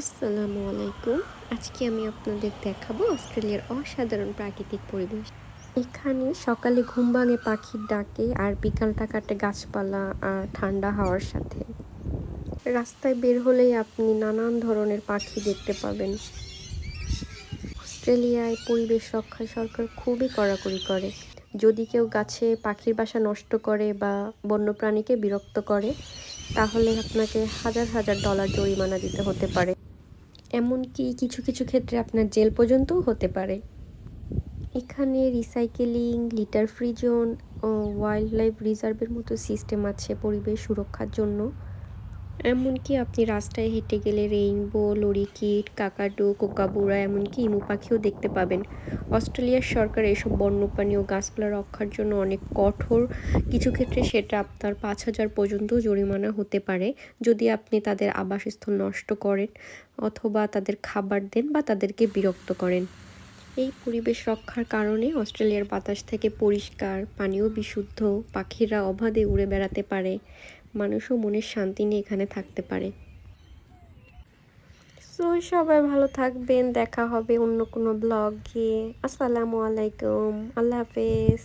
আসসালামু আলাইকুম। আজকে আমি আপনাদের দেখাবো অস্ট্রেলিয়ার অসাধারণ প্রাকৃতিক পরিবেশ। এখানে সকালে ঘুম ভাঙে পাখির ডাকে আর বিকালটা কাটে গাছপালা আর ঠান্ডা হাওয়ার সাথে। রাস্তায় বের হলেই আপনি নানান ধরনের পাখি দেখতে পাবেন। অস্ট্রেলিয়ায় পরিবেশ রক্ষায় সরকার খুবই কড়াকড়ি করে। যদি কেউ গাছে পাখির বাসা নষ্ট করে বা বন্যপ্রাণীকে বিরক্ত করে, তাহলে আপনাকে হাজার হাজার ডলার জরিমানা দিতে হতে পারে। এমনকি কিছু কিছু ক্ষেত্রে আপনার জেল পর্যন্তও হতে পারে। এখানে রিসাইকেলিং, লিটার ফ্রি জোন ও ওয়াইল্ড লাইফ রিজার্ভের মতো সিস্টেম আছে পরিবেশ সুরক্ষার জন্য। এমনকি আপনি রাস্তায় হেঁটে গেলে রেইনবো, লরিকিট, কাকাডু, কোকাবুরা এমনকি ইমু পাখিও দেখতে পাবেন। অস্ট্রেলিয়ার সরকার এসব বন্যপ্রাণী ও গাছপালা রক্ষার জন্য অনেক কঠোর, কিছু ক্ষেত্রে সেটা আপনার 5,000 পর্যন্ত জরিমানা হতে পারে যদি আপনি তাদের আবাসস্থল নষ্ট করেন অথবা তাদের খাবার দেন বা তাদেরকে বিরক্ত করেন। এই পরিবেশ রক্ষার কারণে অস্ট্রেলিয়ার বাতাস থেকে পরিষ্কার, পানিও বিশুদ্ধ, পাখিরা অবাধে উড়ে বেড়াতে পারে, মানুষও মনের শান্তি নিয়ে এখানে থাকতে পারে। সো সবাই ভালো থাকবেন, দেখা হবে অন্য কোনো ব্লগে। আসসালামু আলাইকুম, আল্লাহ হাফেজ।